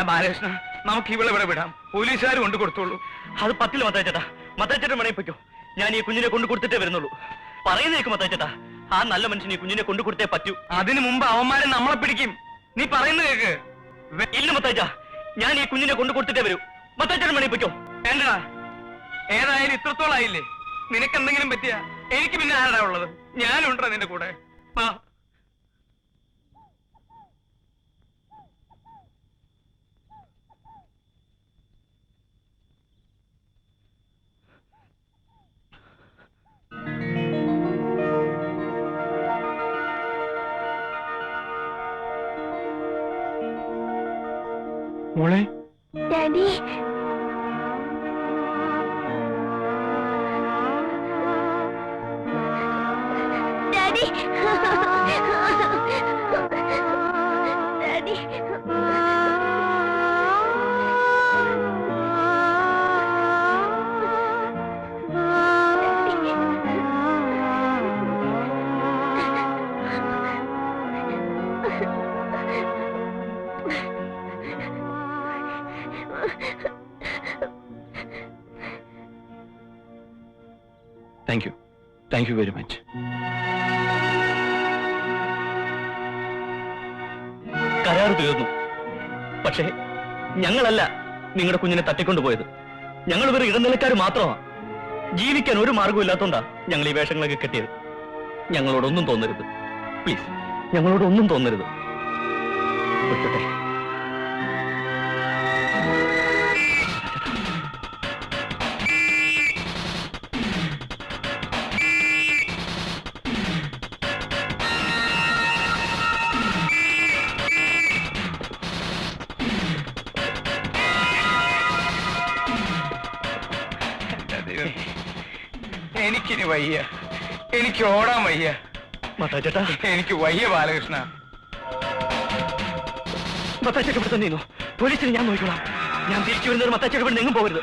ബാലകൃഷ്ണ, നമുക്ക് ഇവിടെ ഇവിടെ വിടാം. പോലീസുകാർ കൊണ്ടു കൊടുത്തോളൂ. അത് പറ്റില്ല മത്തായിച്ചേട്ടാ. മത്തായിച്ചേട്ടൻ വേണേ പൊയ്ക്കോ. ഞാൻ ഈ കുഞ്ഞിനെ കൊണ്ടു കൊടുത്തിട്ടേ വരുന്നുള്ളൂ. പറയുന്നേക്ക് മത്തായിച്ചേട്ടാ. ആ നല്ല മനുഷ്യൻ ഈ കുഞ്ഞിനെ കൊണ്ടു കൊടുത്തേ പറ്റൂ. അതിനു മുമ്പ് അവന്മാരെ നമ്മളെ പിടിക്കും. നീ പറയുന്നത് കേക്ക്. ഇല്ല മത്തായിച്ച, ഞാൻ ഈ കുഞ്ഞിനെ കൊണ്ടു കൊടുത്തിട്ടേ വരൂ. മത്തായിച്ചേട്ടൻ വേണേ പൊയ്ക്കോ. വേണ്ടടാ, ഏതായാലും ഇത്രത്തോളായില്ലേ. നിനക്ക് എന്തെങ്കിലും പറ്റിയ എനിക്ക് പിന്നെ ആരാ ഉള്ളത്? ഞാനുണ്ടോ നിന്റെ കൂടെ? മോളെ, daddy, daddy, daddy. Thank you very much. കരാറ് തീർന്നു. പക്ഷേ ഞങ്ങളല്ല നിങ്ങളുടെ കുഞ്ഞിനെ തട്ടിക്കൊണ്ടുപോയത്. ഞങ്ങൾ വെറും ഇടനിലക്കാർ മാത്രമാണ്. ജീവിക്കാൻ ഒരു മാർഗവും ഇല്ലാത്തോണ്ടാ ഞങ്ങൾ ഈ വേഷങ്ങളൊക്കെ കെട്ടിയത്. ഞങ്ങളോടൊന്നും തോന്നരുത് പ്ലീസ്, ഞങ്ങളോടൊന്നും തോന്നരുത്. വിട്ടട്ടെ. എനിക്കിനി വയ്യ, എനിക്ക് ഓടാൻ വയ്യ. മത്തായിച്ചേട്ടാ, എനിക്ക് വയ്യ ബാലകൃഷ്ണ. മത്തായിച്ചേട്ടൻ ഇവിടെ തന്നെ പോലീസിന് ഞാൻ നോക്കിക്കോളാം. ഞാൻ തിരിച്ചു വരുന്നത് മത്തായിച്ചേട്ടൻ ഇവിടെ എങ്ങും പോകരുത്.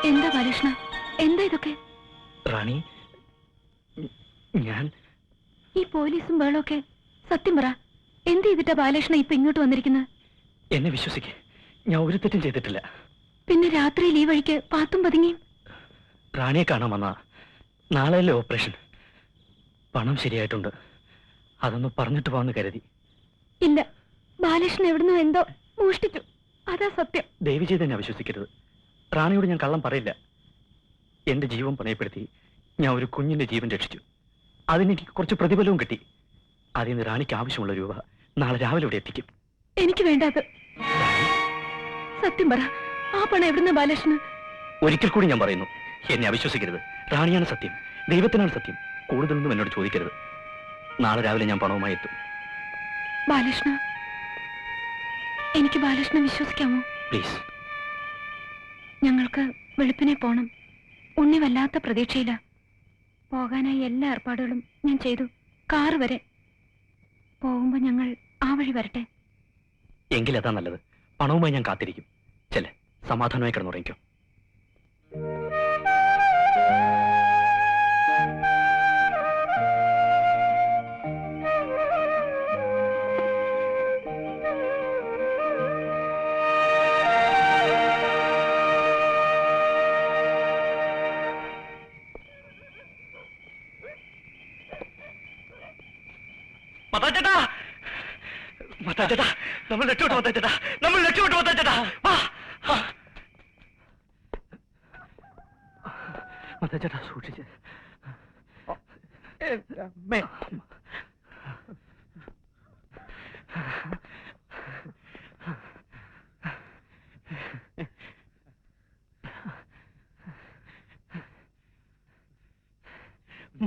എന്താ ബാലകൃഷ്ണ, എന്താ ഇതൊക്കെ? റാണി, ഞാൻ ഈ പോലീസും ബഹളമൊക്കെ സത്യം പറ, എന്ത് ചെയ്തിട്ടാ ബാലകൃഷ്ണ ഇപ്പൊ ഇങ്ങോട്ട് വന്നിരിക്കുന്നത്? എന്നെ വിശ്വസിക്കേ, ഞാൻ ഒരു തെറ്റും ചെയ്തിട്ടില്ല. പിന്നെ രാത്രിയിൽ ഈ വഴിക്ക് പാത്തും പതുങ്ങിയും? റാണിയെ കാണാൻ വന്നാ. നാളെയല്ലേ ഓപ്പറേഷൻ. പണം ശരിയായിട്ടുണ്ട്. അതൊന്ന് പറഞ്ഞിട്ട് പോവാന്ന് കരുതി. ഇല്ല, ബാലകൃഷ്ണൻ എവിടുന്നോ എന്തോ മോഷ്ടിച്ചു, അതാ സത്യം. ദയവ് ചെയ്ത് എന്നെ വിശ്വസിക്കരുത്. റാണിയോട് ഞാൻ കള്ളം പറയില്ല. എന്റെ ജീവൻ പണയപ്പെടുത്തി ഞാൻ ഒരു കുഞ്ഞിന്റെ ജീവൻ രക്ഷിച്ചു. അതിനെനിക്ക് കുറച്ച് പ്രതിഫലവും കിട്ടി. അതിൽ നിന്ന് റാണിക്ക് ആവശ്യമുള്ള രൂപ നാളെ രാവിലെ ഇവിടെ എത്തിക്കും. എനിക്ക് വേണ്ടത് സത്യം പറ, ആ പണം എവിടുന്ന ബാലകൃഷ്ണൻ? ഒരിക്കൽ കൂടി ഞാൻ പറയുന്നു, എന്നെ അവിശ്വസിക്കരുത്. റാണിയാണ് സത്യം, ദൈവത്തിനാണ് സത്യം. കൂടുതലൊന്നും എന്നോട് ചോദിക്കരുത്. നാളെ രാവിലെ ഞാൻ പണവുമായി എത്തും. ബാലകൃഷ്ണ, എനിക്ക് ബാലകൃഷ്ണനെ വിശ്വസിക്കാമോ? പ്ലീസ്. ഞങ്ങൾക്ക് വെളുപ്പിനെ പോണം. ഉണ്ണി വല്ലാത്ത പ്രതീക്ഷയില്ല. പോകാനായി എല്ലാ ഏർപ്പാടുകളും ഞാൻ ചെയ്തു, കാറ് വരെ. പോകുമ്പോ ഞങ്ങൾ ആ വഴി വരട്ടെ? എങ്കിലതാ നല്ലത്. പണവുമായി ഞാൻ കാത്തിരിക്കും. ചെല്ലെ, സമാധാനമായി കിടന്നുറങ്ങിക്കോ. മത്താച്ചേട്ടാ, മത്താച്ചേട്ടാ, നമ്മൾ രക്ഷപ്പെട്ടു മത്താച്ചേട്ടാ, നമ്മൾ രക്ഷപ്പെട്ടു മത്താച്ചേട്ടാ. വാ മത്താച്ചേട്ടാ, സൂക്ഷിച്ച്.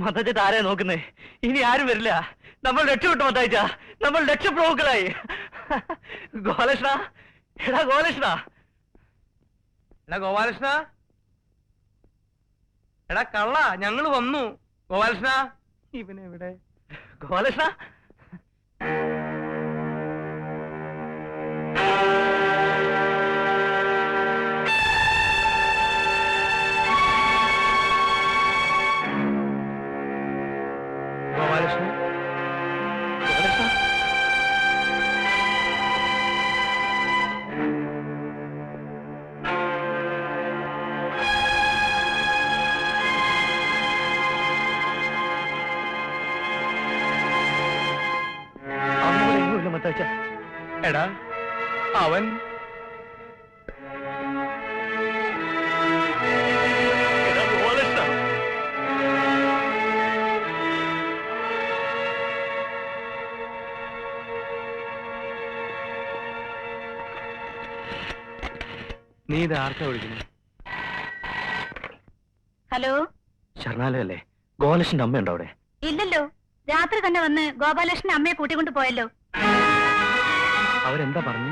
മത്താച്ചേട്ടാ, ആരെയാ നോക്കുന്നേ? ഇനി ആരും വരില്ല. നമ്മൾ രക്ഷപ്പെട്ടു മത്തായിച്ച, നമ്മൾ രക്ഷപ്രഭുക്കളായി. ഗോപാലകൃഷ്ണ, എടാ ഗോപാലകൃഷ്ണ, എടാ ഗോപാലകൃഷ്ണ, എടാ കള്ള, ഞങ്ങള് വന്നു. ഗോപാലകൃഷ്ണ, ഇവനെവിടെ? ഗോപാലകൃഷ്ണ, ഗോപാലകൃഷ്ണ, ഗോപാലകൃഷ്ണ, അവനോട് മത്തായിച്ച. എടാ അവൻ എടാ ഗോപാലകൃഷ്ണ, നീ ഇത് ആർക്കാ വിളിക്കുന്നു? ഹലോ, ശരണാലയല്ലേ? ഗോപാലകൃഷ്ണന്റെ അമ്മയുണ്ടോ അവിടെ? ഇല്ലല്ലോ. രാത്രി തന്നെ വന്ന് ഗോപാലകൃഷ്ണൻ അമ്മയെ കൂട്ടിക്കൊണ്ട് പോയല്ലോ. അവരെന്താ പറഞ്ഞു?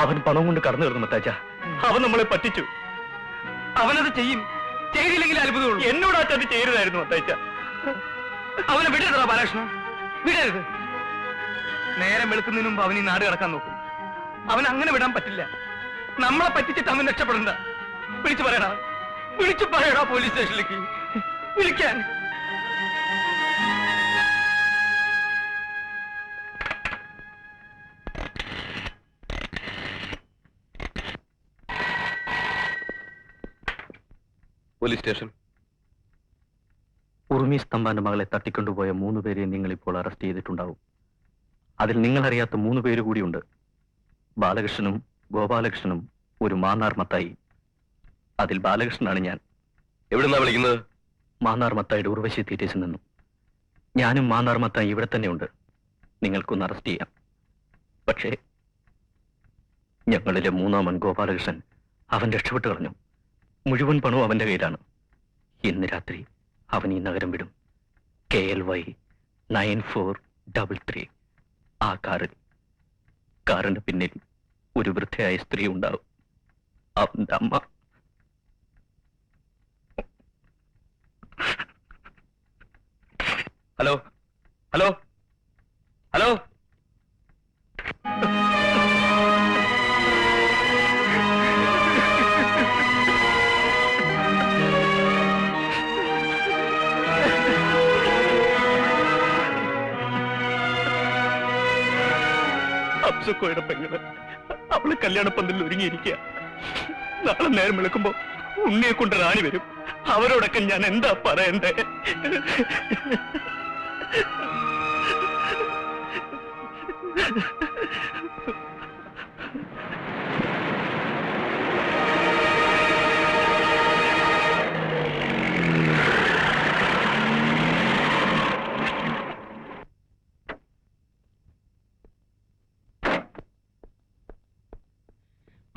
അവൻ പണം കൊണ്ട് കടന്നു വരുന്നു മത്താച്ച. അവൻ നമ്മളെ പറ്റിച്ചു. അവനത് ചെയ്യും. ചെയ്തില്ലെങ്കിൽ അത്ഭുതമുള്ളൂ. എന്നോട് ആ ചതി ചെയ്യരുതായിരുന്നു മത്താച്ച. അവനെ വിടരുതാ ബാലകൃഷ്ണ, വിടരുത്. നേരം വെളുക്കുന്നതിന് മുമ്പ് അവൻ ഈ നാട് കിടക്കാൻ നോക്കും. അവൻ അങ്ങനെ വിടാൻ പറ്റില്ല. നമ്മളെ പറ്റിച്ചിട്ട് അവൻ രക്ഷപ്പെടണ്ട. വിളിച്ചു പറയടാ പോലീസ് സ്റ്റേഷനിലേക്ക് വിളിക്കാൻ. Police station. ഉറുമി സ്തംഭാന്റെ മകളെ തട്ടിക്കൊണ്ടുപോയ 3 പേരെ നിങ്ങൾ ഇപ്പോൾ അറസ്റ്റ് ചെയ്തിട്ടുണ്ടാവും. അതിൽ നിങ്ങളറിയാത്ത 3 പേര് കൂടിയുണ്ട്. ബാലകൃഷ്ണനും ഗോപാലകൃഷ്ണനും ഒരു മാന്നാർ മത്തായി. അതിൽ ബാലകൃഷ്ണനാണ് ഞാൻ. എവിടുന്നാ വിളിക്കുന്നത്? മാന്നാർ മത്തായിയുടെ ഉർവശി തിയേറ്റേഴ്സിൽ നിന്നും. ഞാനും മാന്നാർ മത്തായി ഇവിടെ തന്നെയുണ്ട്. നിങ്ങൾക്കൊന്ന് അറസ്റ്റ് ചെയ്യാം. പക്ഷേ ഞങ്ങളിലെ 3-ാമൻ ഗോപാലകൃഷ്ണൻ, അവൻ രക്ഷപ്പെട്ടു കളഞ്ഞു. മുഴുവൻ പണവും അവന്റെ കയ്യിലാണ്. ഇന്ന് രാത്രി അവൻ ഈ നഗരം വിടും. KLY 9433. ആ കാറിന്റെ പിന്നിൽ ഒരു വൃദ്ധയായ സ്ത്രീ ഉണ്ടാവും. അവന്റെ അമ്മ. ഹലോ ഹലോ ഹലോ, അബ്സുക്കോയുടെ പെങ്ങള്. അവള് കല്യാണപ്പന്തലിൽ ഒരുങ്ങിയിരിക്കുക. നാളെ നേരം വിളിക്കുമ്പോ ഉണ്ണിയെ കൊണ്ട് റാണി വരും. അവരോടൊക്കെ ഞാൻ എന്താ പറയണ്ടേ?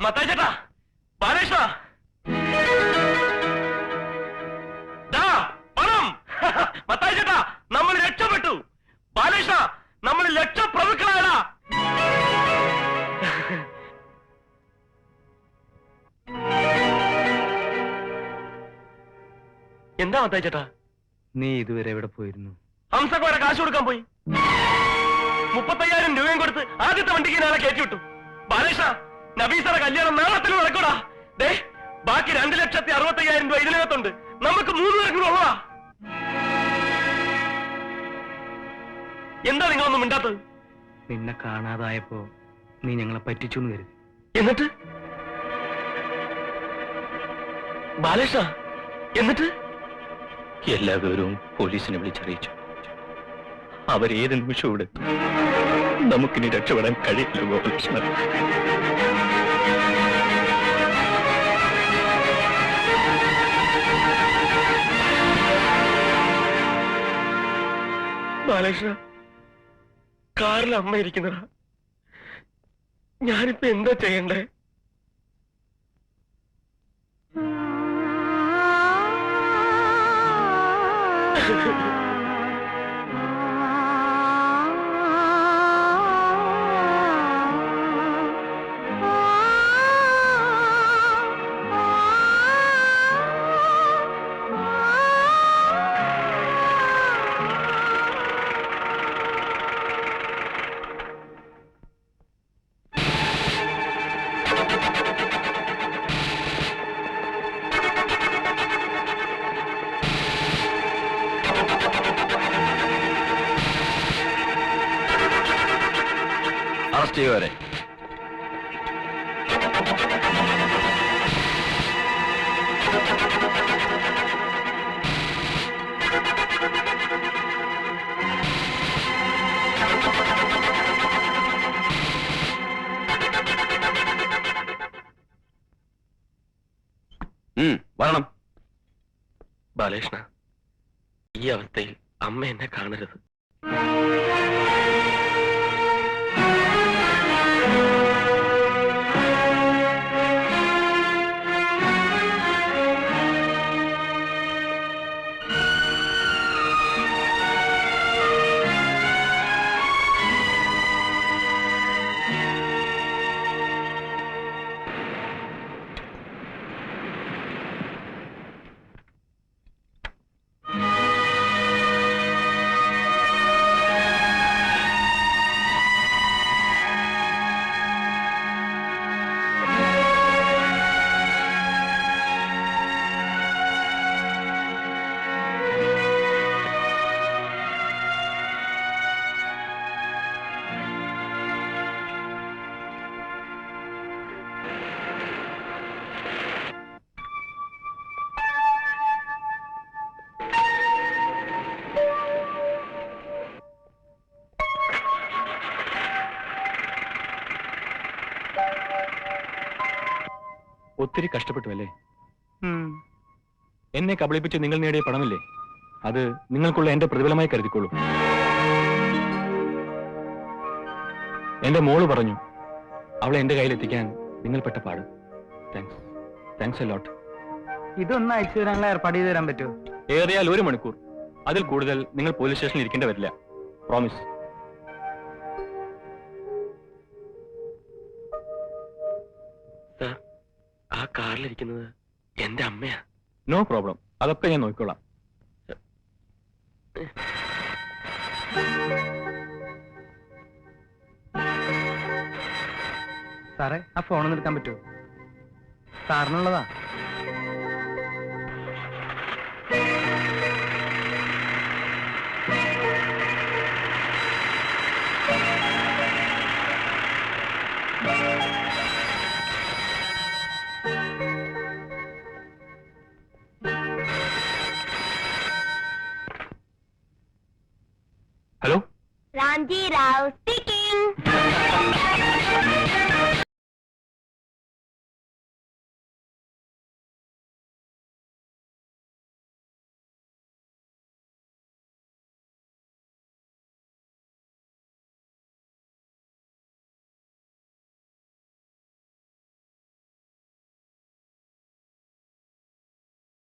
മത്തായി ചേട്ടാ, ബാലകൃഷ്ണ, പണം. മത്തായി ചേട്ടാ, നമ്മൾ രക്ഷപ്പെട്ടു. ബാലകൃഷ്ണ, നമ്മൾ ലക്ഷപ്രഭുക്കളായടാ. എന്താ മത്തായി ചേട്ടാ? നീ ഇതുവരെ എവിടെ പോയിരുന്നു? ഹംസക്ക് വരെ കാശ് കൊടുക്കാൻ പോയി. 35,000 രൂപയും കൊടുത്ത് ആദ്യത്തെ വണ്ടിക്ക് നാളെ കയറ്റി വിട്ടു. ബാലകൃഷ്ണ, നബീസറ കല്യാണം നാളത്തിൽ നടക്കൂടാ. ദേ, ബാക്കി 2,65,000 രൂപ ഇതിനകത്തുണ്ട്. നമുക്ക് 3 പേർക്കും ഉള്ളതാ. എന്താ നിങ്ങളൊന്നും മിണ്ടാത്തത്? നിന്നെ കാണാതായപ്പോ നീ ഞങ്ങളെ പറ്റിച്ചു എന്ന് കരുതി. എന്നിട്ട് ബാലകൃഷ്ണ, എന്നിട്ട് എല്ലാ വിവരവും പോലീസിനെ വിളിച്ചറിയിച്ചു. അവരേത് നിമിഷവും ഇവിടെ എത്തും. നമുക്കിനി രക്ഷപ്പെടാൻ കഴിയില്ല ഗോപാലകൃഷ്ണൻ. ബാലകൃഷ്ണ, കാറിൽ അമ്മ ഇരിക്കുന്നതാ. ഞാനിപ്പോ എന്താ ചെയ്യണ്ടേ? അറസ്റ്റ് ചെയ്യുവരെ. വരണം. ബാലകൃഷ്ണ, ഈ അവസ്ഥയിൽ അമ്മ എന്നെ കാണരുത്. ഒത്തിരി കഷ്ടപ്പെട്ടു അല്ലേ? എന്നെ കബളിപ്പിച്ച് നിങ്ങൾ നേടിയ പണമില്ലേ, അത് നിങ്ങൾക്കുള്ള എന്റെ പ്രതിഫലമായി കരുതിക്കോളൂ. എന്റെ മോള് പറഞ്ഞു അവളെ എന്റെ കയ്യിലെത്തിക്കാൻ നിങ്ങൾ പെട്ട പാട്. Thanks a lot. ഇതൊന്ന് അയച്ചു തരാനുള്ള ഏർപ്പാട് ചെയ്ത് തരാൻ പറ്റുമോ? ഏറിയാൽ 1 മണിക്കൂർ, അതിൽ കൂടുതൽ നിങ്ങൾ പോലീസ് സ്റ്റേഷനിൽ ഇരിക്കേണ്ടി വരില്ല. പ്രോമിസ്. സാർ, ആ കാറിലിരിക്കുന്നത് എന്റെ അമ്മയാ. നോ പ്രോബ്ലം, അതൊക്കെ ഞാൻ നോക്കിക്കോളാം. സാറേ, ആ ഫോണൊന്ന് എടുക്കാൻ പറ്റുമോ? സാറിനുള്ളതാ. ഹലോ, रामजी राव